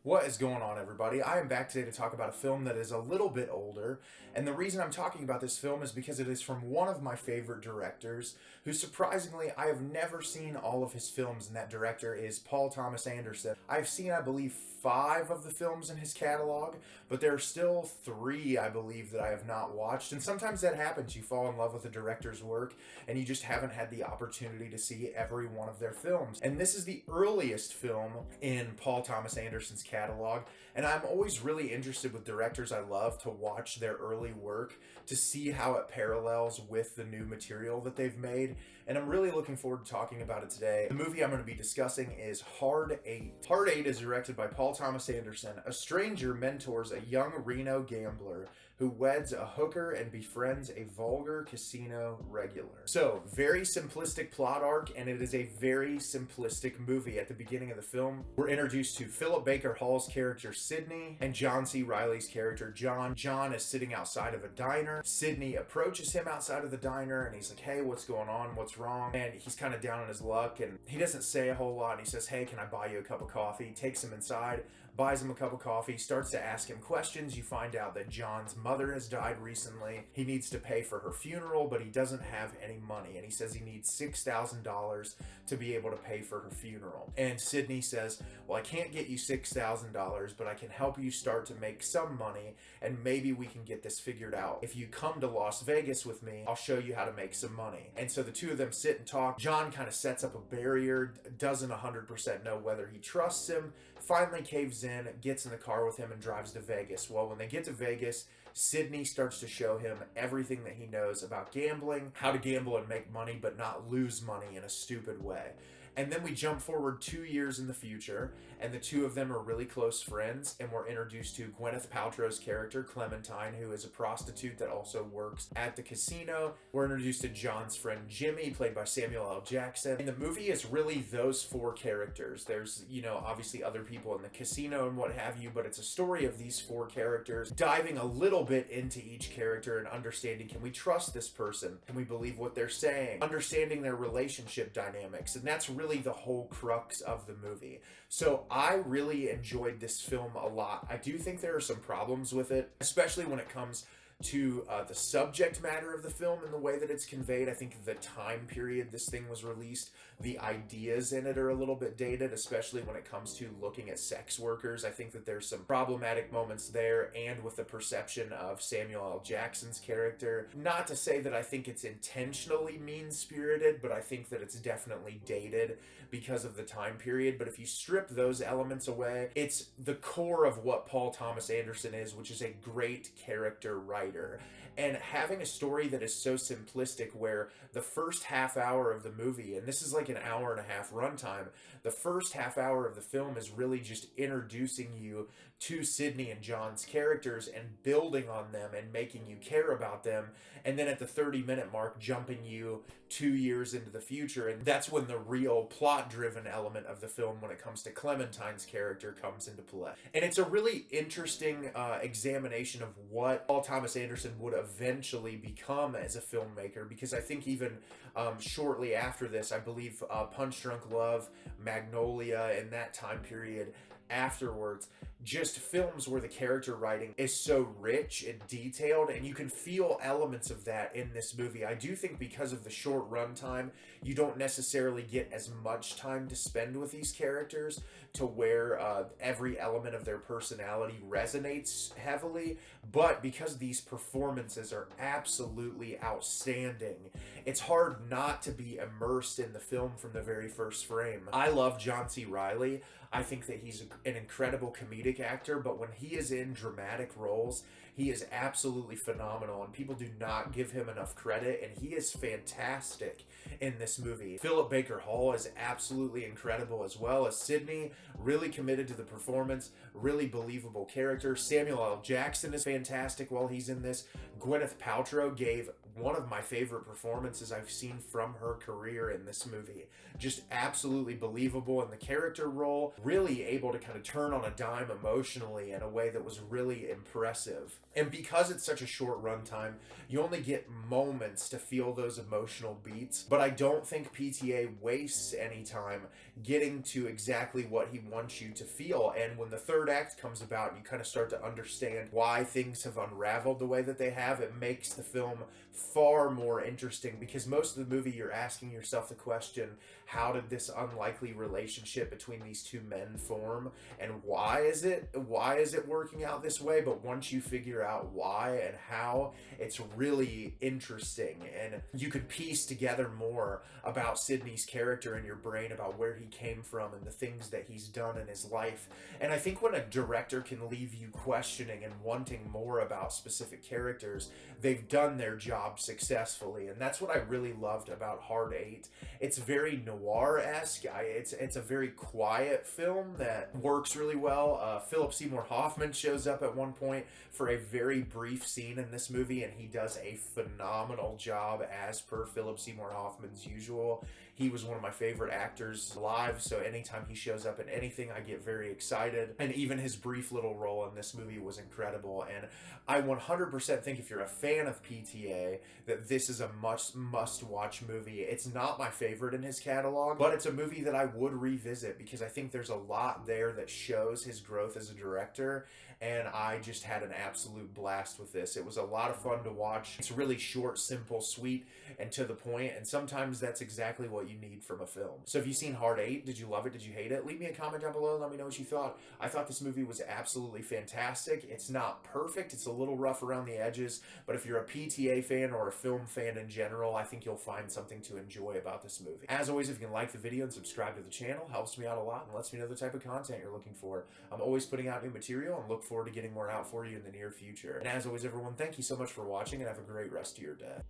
What is going on, everybody? I am back today to talk about a film that is a little bit older, and the reason I'm talking about this film is because it is from one of my favorite directors, who surprisingly I have never seen all of his films, and that director is Paul Thomas Anderson. I've seen, I believe, 5 of the films in his catalog, but there are still 3, I believe, that I have not watched, and sometimes that happens. You fall in love with a director's work, and you just haven't had the opportunity to see every one of their films. And this is the earliest film in Paul Thomas Anderson's catalog, and I'm always really interested with directors I love to watch their early work to see how it parallels with the new material that they've made, and I'm really looking forward to talking about it today. The movie I'm going to be discussing is Hard 8. Hard 8 is directed by Paul Thomas Anderson. A stranger mentors a young Reno gambler who weds a hooker and befriends a vulgar casino regular. So, very simplistic plot arc, and it is a very simplistic movie. At the beginning of the film, we're introduced to Philip Baker Hall's character Sidney and John C. Reilly's character John. John is sitting outside of a diner. Sidney approaches him outside of the diner, and he's like, "Hey, what's going on? What's wrong?" And he's kind of down on his luck, and he doesn't say a whole lot, and he says, "Hey, can I buy you a cup of coffee?" Takes him inside, buys him a cup of coffee, starts to ask him questions. You find out that John's mother has died recently. He needs to pay for her funeral, but he doesn't have any money, and he says he needs $6,000 to be able to pay for her funeral. And Sidney says, "Well, I can't get you $6,000, but I can help you start to make some money, and maybe we can get this figured out. If you come to Las Vegas with me, I'll show you how to make some money." And so the two of them sit and talk. John kind of sets up a barrier, doesn't 100% know whether he trusts him, finally caves in, gets in the car with him, and drives to Vegas. Well, when they get to Vegas, Sidney starts to show him everything that he knows about gambling, how to gamble and make money but not lose money in a stupid way. And then we jump forward 2 years in the future, and the two of them are really close friends, and we're introduced to Gwyneth Paltrow's character, Clementine, who is a prostitute that also works at the casino. We're introduced to John's friend Jimmy, played by Samuel L. Jackson. And the movie is really those 4 characters. There's, obviously other people in the casino and what have you, but it's a story of these 4 characters, diving a little bit into each character and understanding, can we trust this person? Can we believe what they're saying? Understanding their relationship dynamics, and that's really the whole crux of the movie. So I really enjoyed this film a lot. I do think there are some problems with it, especially when it comes to the subject matter of the film and the way that it's conveyed. I think the time period this thing was released, the ideas in it are a little bit dated, especially when it comes to looking at sex workers. I think that there's some problematic moments there, and with the perception of Samuel L. Jackson's character. Not to say that I think it's intentionally mean-spirited, but I think that it's definitely dated because of the time period. But if you strip those elements away, it's the core of what Paul Thomas Anderson is, which is a great character writer. And having a story that is so simplistic, where the first half hour of the movie, and this is like an hour and a half runtime, the first half hour of the film is really just introducing you to Sidney and John's characters and building on them and making you care about them. And then at the 30-minute mark, jumping you 2 years into the future. And that's when the real plot-driven element of the film, when it comes to Clementine's character, comes into play. And it's a really interesting examination of what Paul Thomas Anderson would eventually become as a filmmaker, because I think even shortly after this, I believe Punch Drunk Love, Magnolia, and that time period afterwards, just films where the character writing is so rich and detailed, and you can feel elements of that in this movie. I do think because of the short runtime, you don't necessarily get as much time to spend with these characters to where every element of their personality resonates heavily, but because these performances are absolutely outstanding, it's hard not to be immersed in the film from the very first frame. I love John C. Reilly. I think that he's an incredible comedic actor, but when he is in dramatic roles, he is absolutely phenomenal, and people do not give him enough credit, and he is fantastic in this movie. Philip Baker Hall is absolutely incredible, as well as Sidney, really committed to the performance, really believable character. Samuel L. Jackson is fantastic while he's in this. Gwyneth Paltrow gave one of my favorite performances I've seen from her career in this movie. Just absolutely believable in the character role, really able to kind of turn on a dime emotionally in a way that was really impressive. And because it's such a short runtime, you only get moments to feel those emotional beats, but I don't think PTA wastes any time getting to exactly what he wants you to feel. And when the third act comes about and you kind of start to understand why things have unraveled the way that they have, it makes the film far more interesting, because most of the movie you're asking yourself the question, how did this unlikely relationship between these two men form, and why is it working out this way? But once you figure out why and how, it's really interesting, and you could piece together more about Sidney's character in your brain, about where he came from and the things that he's done in his life. And I think when a director can leave you questioning and wanting more about specific characters, they've done their job successfully. And that's what I really loved about Hard Eight. It's very noir-esque. It's a very quiet film that works really well. Philip Seymour Hoffman shows up at one point for a very brief scene in this movie, and he does a phenomenal job as per Philip Seymour Hoffman's usual. He was one of my favorite actors alive, so anytime he shows up in anything, I get very excited. And even his brief little role in this movie was incredible. And I 100% think if you're a fan of PTA, that this is a must-watch movie. It's not my favorite in his catalog, but it's a movie that I would revisit, because I think there's a lot there that shows his growth as a director, and I just had an absolute blast with this. It was a lot of fun to watch. It's really short, simple, sweet, and to the point, and sometimes that's exactly what you need from a film. So if you've seen Hard Eight, did you love it? Did you hate it? Leave me a comment down below and let me know what you thought. I thought this movie was absolutely fantastic. It's not perfect. It's a little rough around the edges, but if you're a PTA fan or a film fan in general, I think you'll find something to enjoy about this movie. As always, if you can like the video and subscribe to the channel, helps me out a lot and lets me know the type of content you're looking for. I'm always putting out new material and look forward to getting more out for you in the near future. And as always, everyone, thank you so much for watching, and have a great rest of your day.